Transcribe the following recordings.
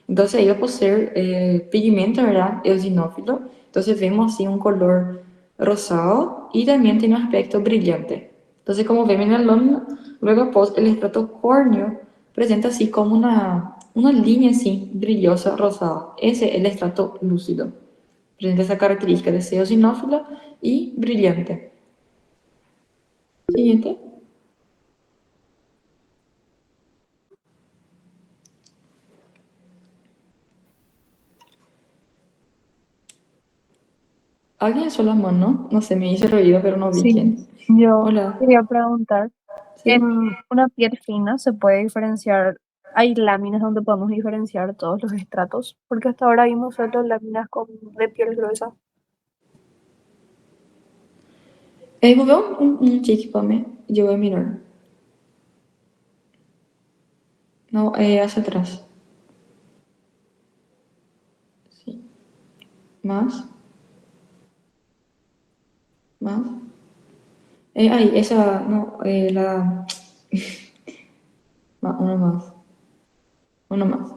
Entonces iba a poseer pigmento, ¿verdad? Eosinófilo. Entonces vemos así un color rosado y también tiene un aspecto brillante. Entonces, como vemos en el lámina, luego post el estrato córneo presenta así como una línea así brillosa rosada. Ese es el estrato lúcido. Presenta esa característica de ser eosinófilo y brillante. Siguiente. Alguien alzó la mano, no sé, me hice ruido, pero no vi Sí, quién. yo Hola, quería preguntar, en ¿sí? una piel fina se puede diferenciar, hay láminas donde podemos diferenciar todos los estratos, porque hasta ahora vimos solo láminas de piel gruesa. Vou ver um tique para mí, yo voy a mirar. No, hacia atrás. Sí. Más, más. Ahí, esa, no, uno más, uno más.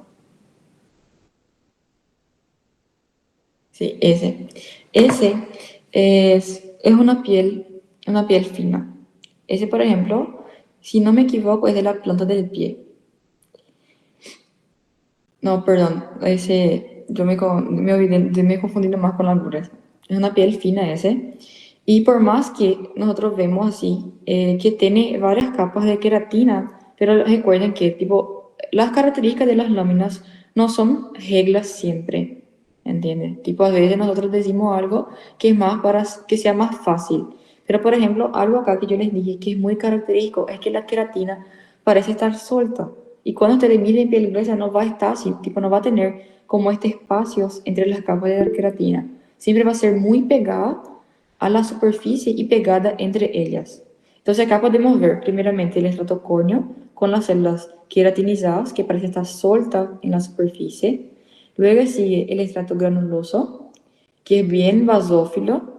Sí, ese. Ese es una piel fina. Ese, por ejemplo, si no me equivoco, es de la planta del pie. No, perdón, ese, me olvidé, me confundí más con la gruesa. Es una piel fina ese. Y por más que nosotros vemos así, que tiene varias capas de queratina, pero recuerden que tipo, las características de las láminas no son reglas siempre, ¿entiendes? Tipo, a veces nosotros decimos algo que es más para que sea más fácil. Pero, por ejemplo, algo acá que yo les dije que es muy característico es que la queratina parece estar suelta. Y cuando usted mide en piel gruesa no va a estar así, tipo no va a tener como este espacios entre las capas de la queratina. Siempre va a ser muy pegada a la superficie y pegada entre ellas. Entonces acá podemos ver primeramente el estrato córneo con las células queratinizadas que parece estar suelta en la superficie. Luego sigue el estrato granuloso que es bien basófilo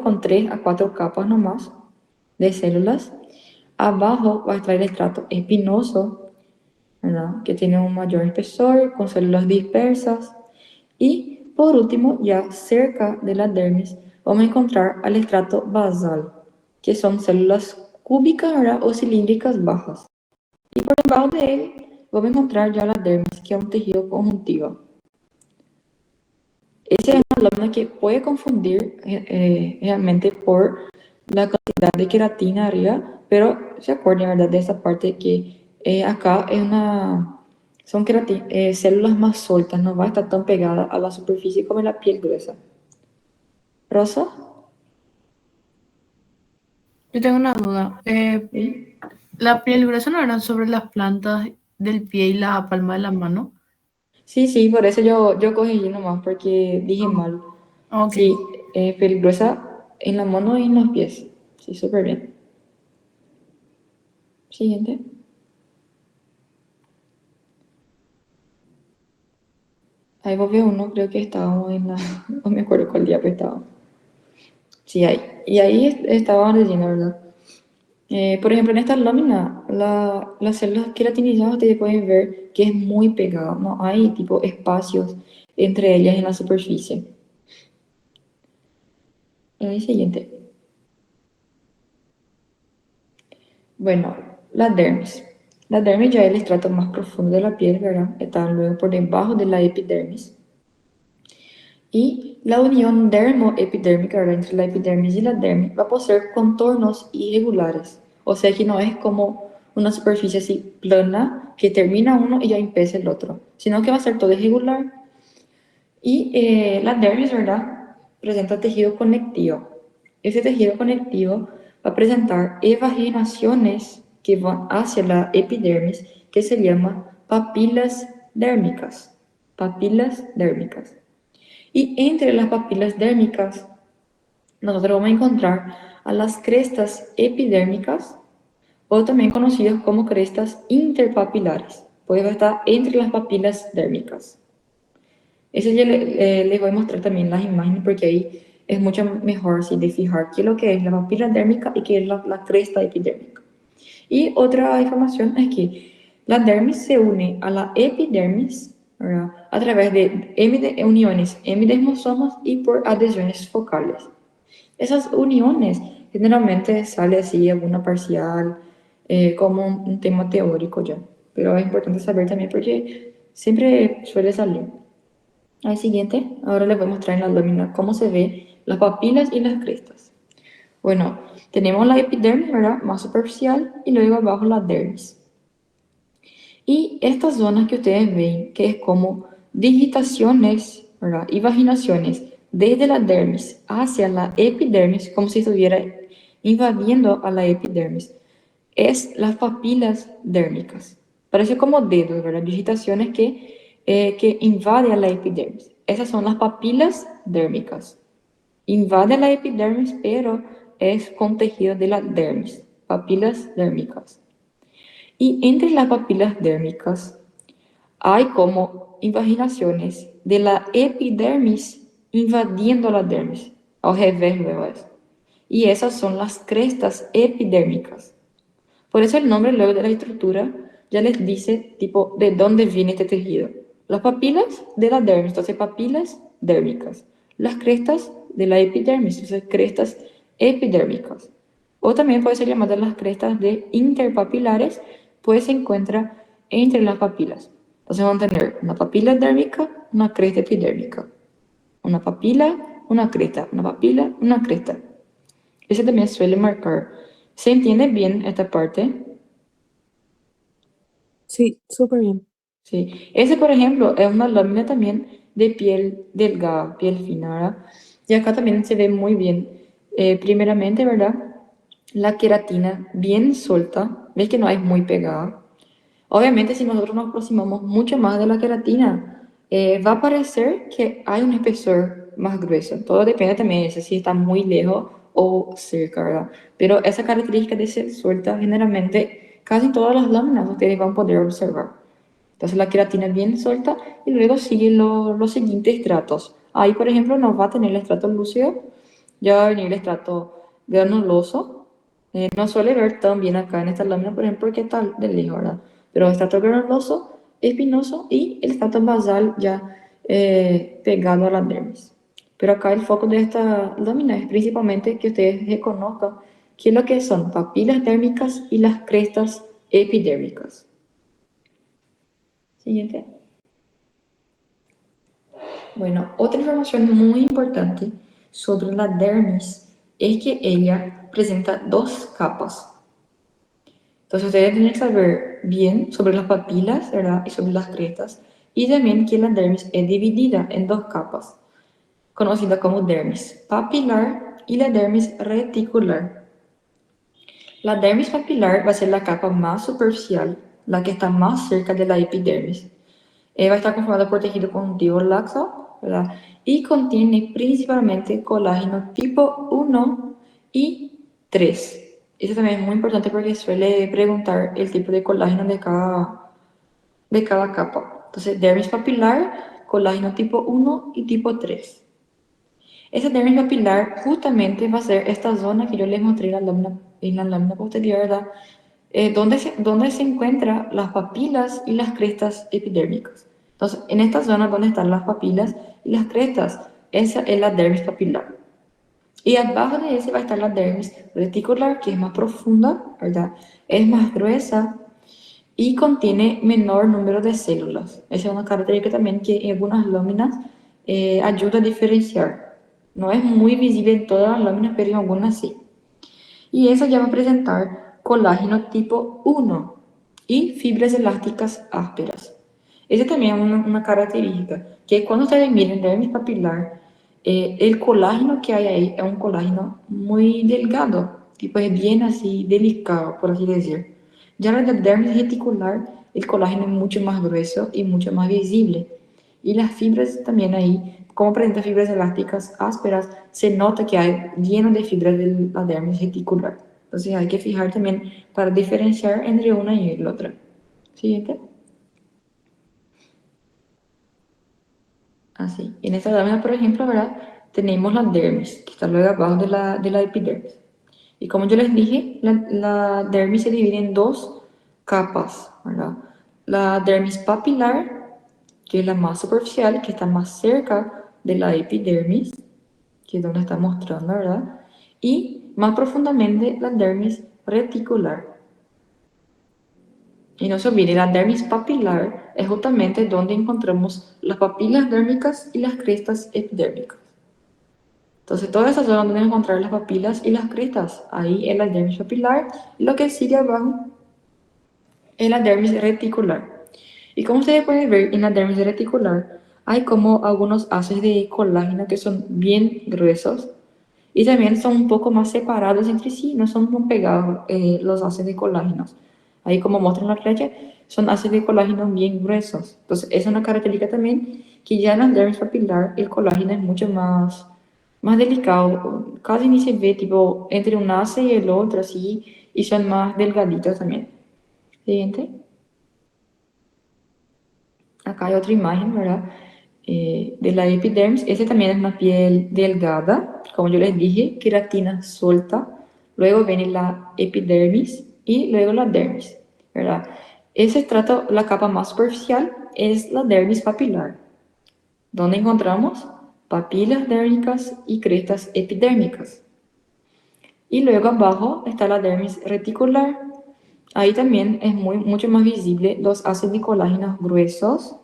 con 3 a 4 capas nomás de células. Abajo va a estar el estrato espinoso, ¿verdad? Que tiene un mayor espesor, con células dispersas. Y por último, ya cerca de la dermis, vamos a encontrar al estrato basal, que son células cúbicas, ¿verdad? O cilíndricas bajas. Y por debajo de él, vamos a encontrar ya la dermis, que es un tejido conjuntivo. Esa es una lámina que puede confundir realmente por la cantidad de queratina arriba, pero se acuerdan, ¿verdad? De esta parte que acá es son células más sueltas, no va a estar tan pegada a la superficie como en la piel gruesa. ¿Rosa? Yo tengo una duda. ¿Sí? ¿La piel gruesa no era sobre las plantas del pie y la palma de la mano? Sí, sí, por eso yo cogí nomás, porque dije mal. Ok. Sí, piel gruesa en la mano y en los pies. Sí, súper bien. Siguiente. Ahí vos veo uno, creo que estábamos en la... No me acuerdo cuál día, pero estaba. Sí, ahí. Y ahí estaban leyendo, ¿verdad? Por ejemplo, en esta lámina, las células queratinizadas ustedes pueden ver que es muy pegado, no hay tipo espacios entre ellas en la superficie. El siguiente. Bueno, la dermis. La dermis ya es el estrato más profundo de la piel, ¿verdad? Está luego por debajo de la epidermis. Y la unión dermoepidérmica, ¿verdad? Entre la epidermis y la dermis va a poseer contornos irregulares. O sea que no es como una superficie así plana que termina uno y ya empieza el otro, sino que va a ser todo irregular. Y la dermis, ¿verdad? Presenta tejido conectivo. Ese tejido conectivo va a presentar evaginaciones que van hacia la epidermis, que se llama papilas dérmicas. Papilas dérmicas. Y entre las papilas dérmicas, nosotros vamos a encontrar a las crestas epidérmicas, o también conocidas como crestas interpapilares. Puede estar entre las papilas dérmicas. Eso ya les voy a mostrar también las imágenes porque ahí es mucho mejor así, de fijar qué es lo que es la papila dérmica y qué es la cresta epidérmica. Y otra información es que La dermis se une a la epidermis, ¿verdad? A través de uniones hemidesmosomas y por adhesiones focales. Esas uniones generalmente sale así alguna parcial, como un tema teórico ya, pero es importante saber también porque siempre suele salir. Al siguiente, ahora les voy a mostrar en la lámina cómo se ve las papilas y las crestas. Bueno, tenemos la epidermis, ¿verdad? Más superficial y luego abajo la dermis. Y estas zonas que ustedes ven, que es como digitaciones, ¿verdad? Y vaginaciones desde la dermis hacia la epidermis, como si estuviera invadiendo a la epidermis, es las papilas dérmicas. Parece como dedos, ¿verdad? Digitaciones que invaden a la epidermis. Esas son las papilas dérmicas. Invade la epidermis, pero es con tejido de la dermis, papilas dérmicas. Y entre las papilas dérmicas hay como invaginaciones de la epidermis invadiendo la dermis, al revés luego es. Y esas son las crestas epidérmicas. Por eso el nombre luego de la estructura ya les dice tipo de dónde viene este tejido. Las papilas de la dermis, entonces papilas dérmicas. Las crestas de la epidermis, entonces crestas epidérmicas. O también puede ser llamada las crestas de interpapilares, pues se encuentra entre las papilas. Entonces vamos a tener una papila dérmica, una cresta epidérmica. Una papila, una cresta, una papila, una cresta. Ese también suele marcar. ¿Se entiende bien esta parte? Sí, súper bien. Sí. Ese, por ejemplo, es una lámina también de piel delgada, piel fina, ¿verdad? Y acá también se ve muy bien. Primeramente, ¿verdad? La queratina bien suelta. ¿Ves que no es muy pegada? Obviamente, si nosotros nos aproximamos mucho más de la queratina, va a parecer que hay un espesor más grueso. Todo depende también de si está muy lejos o cerca, ¿verdad? Pero esa característica de ser suelta, generalmente, casi todas las láminas ustedes van a poder observar. Entonces la queratina bien suelta y luego siguen los siguientes estratos. Ahí, por ejemplo, nos va a tener el estrato lúcido, ya va a venir el estrato granuloso. No suele ver tan bien acá en esta lámina, por ejemplo, porque está de lejos, ¿verdad? Pero el estrato granuloso, espinoso y el estrato basal ya pegado a la dermis. Pero acá el foco de esta lámina es principalmente que ustedes reconozcan qué es lo que son papilas dérmicas y las crestas epidérmicas. Siguiente. Bueno, otra información muy importante sobre la dermis es que ella presenta dos capas. Entonces ustedes tienen que saber bien sobre las papilas, ¿verdad? Y sobre las crestas. Y también que la dermis es dividida en dos capas, conocida como dermis papilar y la dermis reticular. La dermis papilar va a ser la capa más superficial, la que está más cerca de la epidermis. Va a estar conformada por tejido conjuntivo laxo, ¿verdad? Y contiene principalmente colágeno tipo 1 y 3. Eso también es muy importante porque suele preguntar el tipo de colágeno de cada capa. Entonces, dermis papilar, colágeno tipo 1 y tipo 3. Esa dermis papilar justamente va a ser esta zona que yo les mostré en la lámina posterior, ¿verdad? Donde se encuentran las papilas y las crestas epidérmicas. Entonces, en esta zona donde están las papilas y las crestas, esa es la dermis papilar. Y abajo de ese va a estar la dermis reticular, que es más profunda, ¿verdad? Es más gruesa y contiene menor número de células. Esa es una característica también que en algunas láminas ayuda a diferenciar. No es muy visible en todas las láminas, pero en algunas sí. Y eso ya va a presentar colágeno tipo 1 y fibras elásticas ásperas. Esa también es una característica, que cuando ustedes miren dermis papilar, el colágeno que hay ahí es un colágeno muy delgado, tipo es bien así delicado, por así decir. Ya en la dermis reticular, el colágeno es mucho más grueso y mucho más visible. Y las fibras también ahí, como presenta fibras elásticas ásperas, se nota que hay lleno de fibras de la dermis reticular. Entonces hay que fijar también para diferenciar entre una y la otra. Siguiente. Así. En esta lámina, por ejemplo, ¿verdad? Tenemos la dermis, que está luego abajo de la epidermis. Y como yo les dije, la dermis se divide en dos capas, ¿verdad? la dermis papilar, que es la más superficial, que está más cerca de la epidermis, que es donde está mostrando, ¿verdad? Y más profundamente la dermis reticular. Y no se olvide, la dermis papilar es justamente donde encontramos las papilas dérmicas y las crestas epidérmicas. Entonces, todas esas zonas donde encontrar las papilas y las crestas. Ahí es la dermis papilar. Y lo que sigue abajo es la dermis reticular. Y como ustedes pueden ver en la dermis reticular, hay como algunos haces de colágeno que son bien gruesos y también son un poco más separados entre sí, no son muy pegados los haces de colágeno. Ahí como muestra en la flecha, son haces de colágeno bien gruesos. Entonces, es una característica también que ya en la dermis papilar el colágeno es mucho más delicado, casi ni se ve tipo entre un hace y el otro así, y son más delgaditos también. Siguiente. Acá hay otra imagen, ¿verdad? De la epidermis. Esta también es una piel delgada, como yo les dije, queratina suelta. Luego viene la epidermis y luego la dermis, ¿verdad? Ese estrato, la capa más superficial, es la dermis papilar, donde encontramos papilas dérmicas y crestas epidérmicas. Y luego abajo está la dermis reticular. Ahí también es mucho más visible los haces de colágeno gruesos.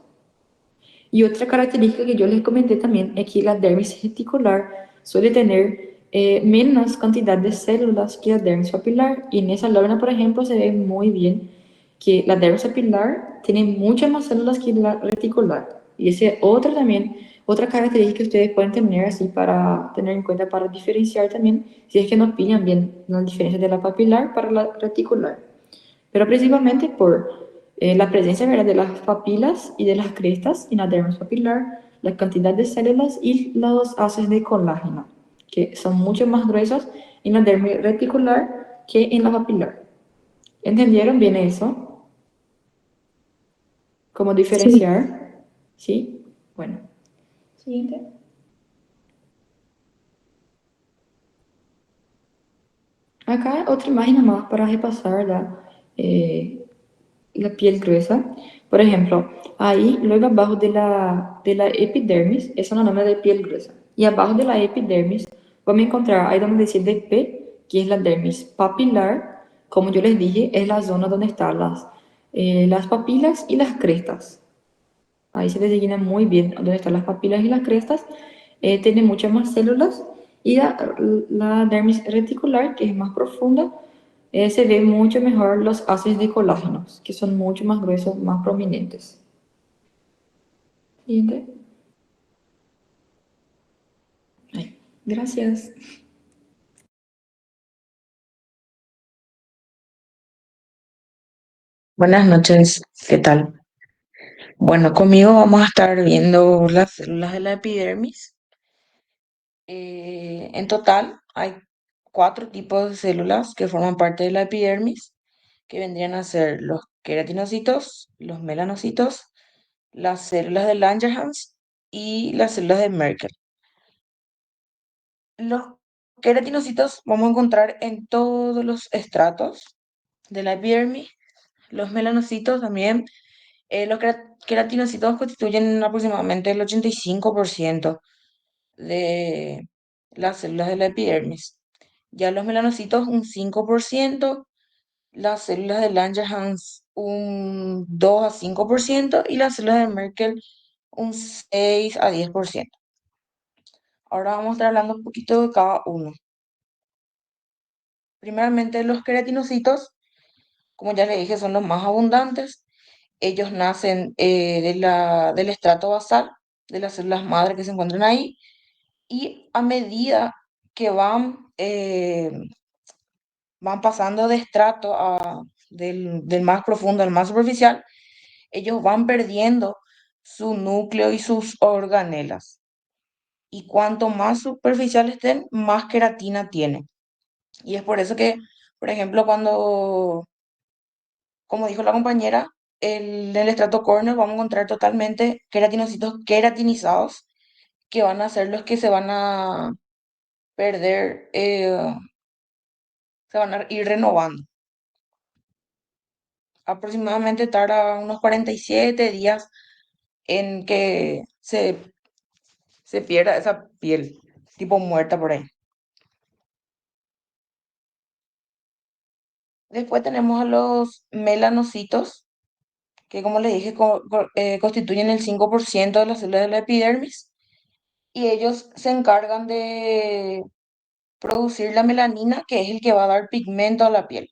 Y otra característica que yo les comenté también es que la dermis reticular suele tener menos cantidad de células que la dermis papilar. Y en esa lámina, por ejemplo, se ve muy bien que la dermis papilar tiene muchas más células que la reticular. Y esa es otra también, otra característica que ustedes pueden tener así para tener en cuenta para diferenciar también, si es que no pillan bien la diferencia de la papilar para la reticular. Pero principalmente por la presencia, ¿verdad?, de las papilas y de las crestas en la dermis papilar, la cantidad de células y los haces de colágeno, que son mucho más gruesos en la dermis reticular que en la papilar. ¿Entendieron bien eso? ¿Cómo Sí. diferenciar? ¿Sí? Bueno. Siguiente. Acá otra imagen más para repasar la piel gruesa. Por ejemplo, ahí, luego abajo de la epidermis, esa es la nombre de piel gruesa. Y abajo de la epidermis, vamos a encontrar, ahí donde dice DP, que es la dermis papilar. Como yo les dije, es la zona donde están las papilas y las crestas. Ahí se designa muy bien dónde están las papilas y las crestas. Tiene muchas más células. Y la dermis reticular, que es más profunda, se ve mucho mejor los haces de colágenos, que son mucho más gruesos, más prominentes. Siguiente. Ay, gracias. Buenas noches, ¿qué tal? Bueno, conmigo vamos a estar viendo las células de la epidermis. En total hay cuatro tipos de células que forman parte de la epidermis, que vendrían a ser los queratinocitos, los melanocitos, las células de Langerhans y las células de Merkel. Los queratinocitos vamos a encontrar en todos los estratos de la epidermis, los melanocitos también. Los queratinocitos constituyen aproximadamente el 85% de las células de la epidermis. Ya los melanocitos un 5%, las células de Langerhans un 2 a 5% y las células de Merkel un 6 a 10%. Ahora vamos a estar hablando un poquito de cada uno. Primeramente, los queratinocitos, como ya les dije, son los más abundantes. Ellos nacen del estrato basal, de las células madre que se encuentran ahí, y a medida que van pasando de estrato del más profundo al más superficial, ellos van perdiendo su núcleo y sus organelas. Y cuanto más superficial estén, más queratina tienen. Y es por eso que, por ejemplo, como dijo la compañera, en el estrato cornea vamos a encontrar totalmente queratinocitos queratinizados, que van a ser los que se van a perder, se van a ir renovando. aproximadamente tarda unos 47 días en que se pierda esa piel, tipo muerta por ahí. Después tenemos a los melanocitos, que como les dije, constituyen el 5% de las células de la epidermis, y ellos se encargan de producir la melanina, que es el que va a dar pigmento a la piel.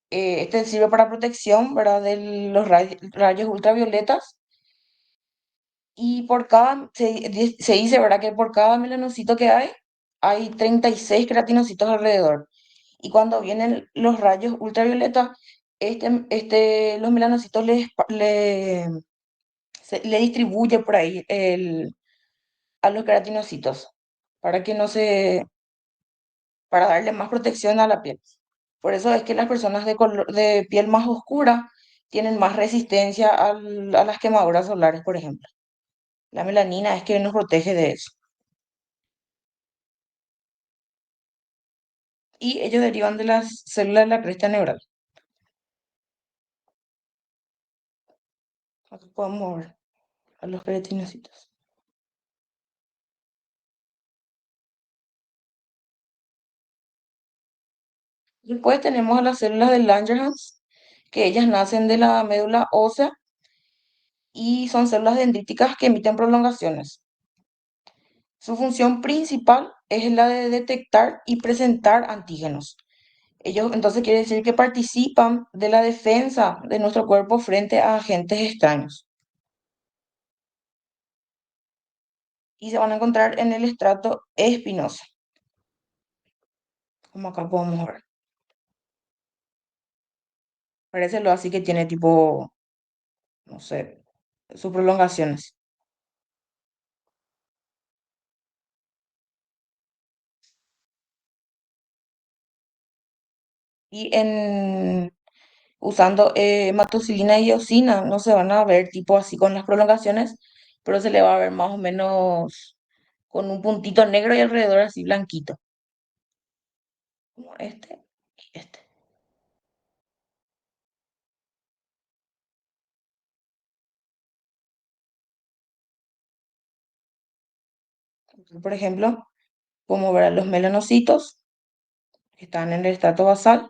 Este sirve para protección, ¿verdad?, de los rayos ultravioletas. Y se dice, ¿verdad?, que por cada melanocito que hay 36 queratinocitos alrededor. Y cuando vienen los rayos ultravioletas, los melanocitos le distribuye por ahí a los queratinocitos para que no se, para darle más protección a la piel. Por eso es que las personas de piel más oscura tienen más resistencia a las quemaduras solares, por ejemplo. La melanina es que nos protege de eso. Y ellos derivan de las células de la cresta neural. Aquí podemos ver a los queratinocitos. Después tenemos a las células de Langerhans, que ellas nacen de la médula ósea y son células dendríticas que emiten prolongaciones. Su función principal es la de detectar y presentar antígenos. Ellos entonces quiere decir que participan de la defensa de nuestro cuerpo frente a agentes extraños. Y se van a encontrar en el estrato espinoso, como acá podemos ver. Parece lo así que tiene tipo, no sé, sus prolongaciones. Y usando hematocilina y eosina no se van a ver tipo así con las prolongaciones, pero se le va a ver más o menos con un puntito negro y alrededor así blanquito, como este y este. Por ejemplo, como ver a los melanocitos que están en el estrato basal,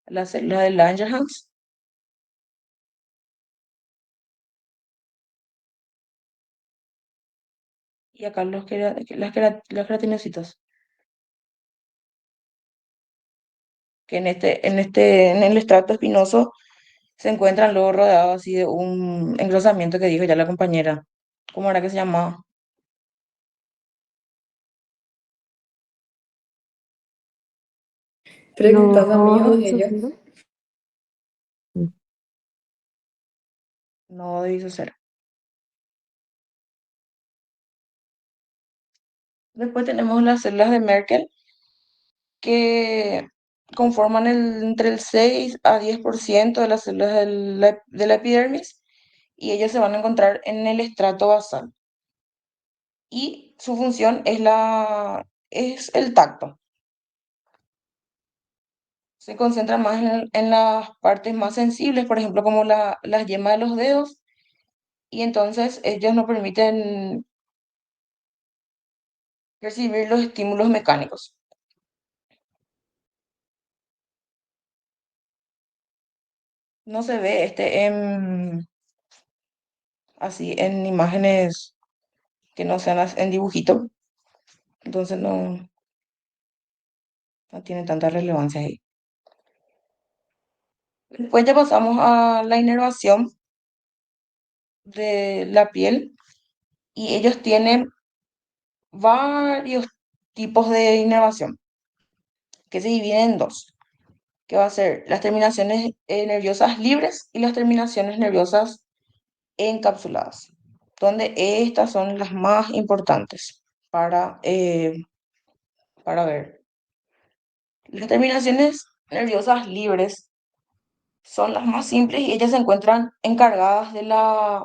la célula de Langerhans y acá los queratinocitos, que en el estrato espinoso se encuentran luego rodeados así de un engrosamiento que dijo ya la compañera. ¿Cómo era que se llamaba? Preguntas a mí No, o de a ella. seguro. No debí ser. Después tenemos las células de Merkel, que conforman entre el 6 a 10% de las células de la epidermis, y ellos se van a encontrar en el estrato basal. Y su función es el tacto. Se concentra más en las partes más sensibles, por ejemplo, como las yemas de los dedos, y entonces ellos nos permiten percibir los estímulos mecánicos. No se ve así en imágenes que no sean en dibujito, entonces no tiene tanta relevancia ahí. Después ya pasamos a la inervación de la piel, y ellos tienen varios tipos de inervación que se dividen en dos, que va a ser las terminaciones nerviosas libres y las terminaciones nerviosas encapsuladas, donde estas son las más importantes para ver. Las terminaciones nerviosas libres son las más simples y ellas se encuentran encargadas de las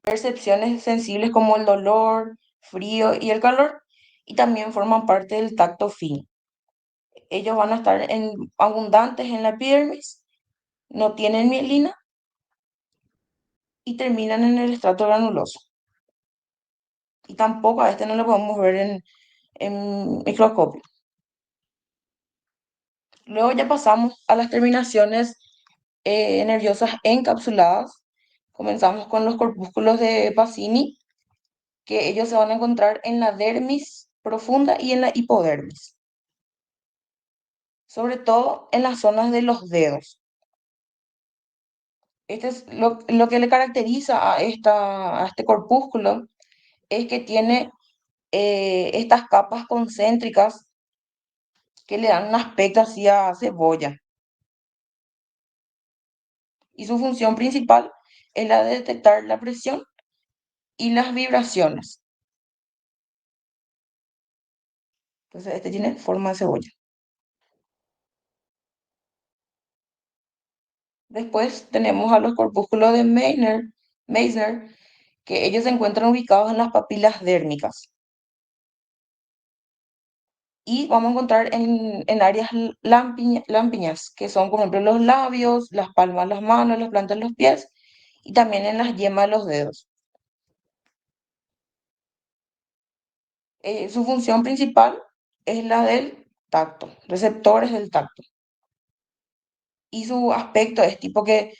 percepciones sensibles como el dolor, frío y el calor, y también forman parte del tacto fino. ellos van a estar abundantes en la epidermis, no tienen mielina y terminan en el estrato granuloso. Y tampoco a este no lo podemos ver en microscopio. Luego ya pasamos a las terminaciones nerviosas encapsuladas. Comenzamos con los corpúsculos de Pacini, que ellos se van a encontrar en la dermis profunda y en la hipodermis, sobre todo en las zonas de los dedos. Este es lo que le caracteriza a este corpúsculo, es que tiene estas capas concéntricas que le dan un aspecto así a cebolla. Y su función principal es la de detectar la presión y las vibraciones. Entonces, este tiene forma de cebolla. Después tenemos a los corpúsculos de Meissner, que ellos se encuentran ubicados en las papilas dérmicas. Y vamos a encontrar en áreas lampiñas, que son, por ejemplo, los labios, las palmas de las manos, las plantas de los pies y también en las yemas de los dedos. Su función principal es la del tacto, receptores del tacto. Y su aspecto es tipo que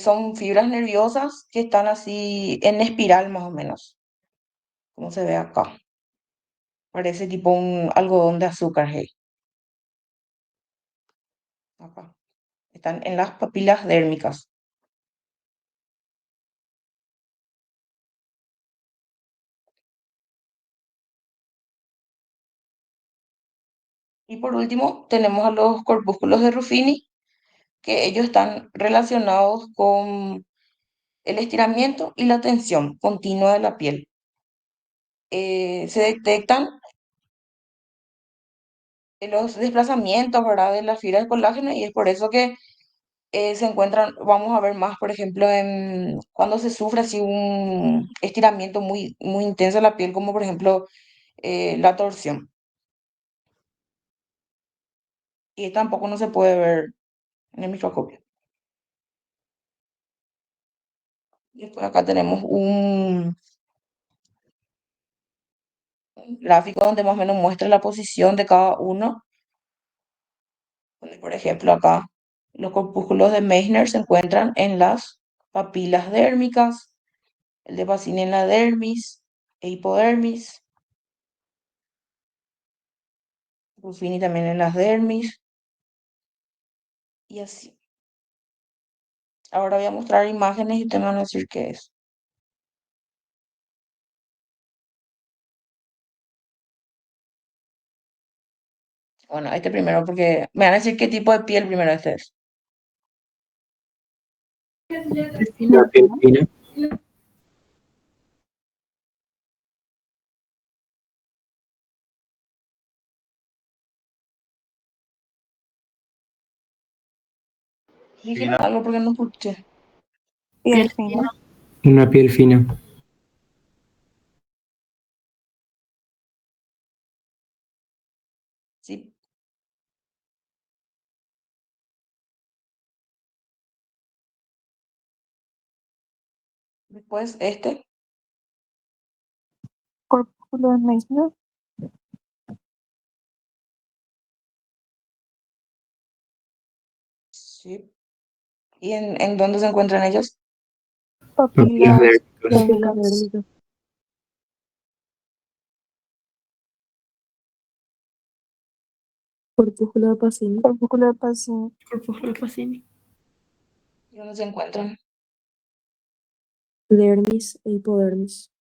son fibras nerviosas que están así en espiral más o menos, como se ve acá. Parece tipo un algodón de azúcar, hey. Acá. Están en las papilas dérmicas. Y por último, tenemos a los corpúsculos de Ruffini, que ellos están relacionados con el estiramiento y la tensión continua de la piel. Se detectan los desplazamientos, ¿verdad?, de las fibras de colágeno y es por eso que se encuentran, vamos a ver más, por ejemplo, cuando se sufre así un estiramiento muy, muy intenso de la piel, como por ejemplo la torsión. Y tampoco no se puede ver en el microscopio. Después acá tenemos un gráfico donde más o menos muestra la posición de cada uno. Donde, por ejemplo, acá los corpúsculos de Meissner se encuentran en las papilas dérmicas, el de Pacini en la dermis e hipodermis, Ruffini también en las dermis y así. Ahora voy a mostrar imágenes y te van a decir qué es. Bueno, este primero porque me van a decir qué tipo de piel primero este es. Fina. La piel fina. Dijeron algo porque no escuché. Piel Piel fina. Una piel fina. Sí. Después este. Corpúsculo de Meissner. Sí. ¿Y en dónde se encuentran ellos? Papilas Papilas dérmicas. dérmicas. Corpúsculo de Pacini, Corpúsculo de Pacini. Corpúsculo de Pacini. ¿Y dónde se encuentran? dermis e hipodermis.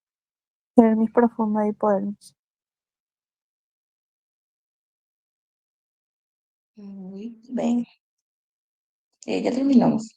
Dermis profunda y hipodermis. Muy bien. Ya terminamos.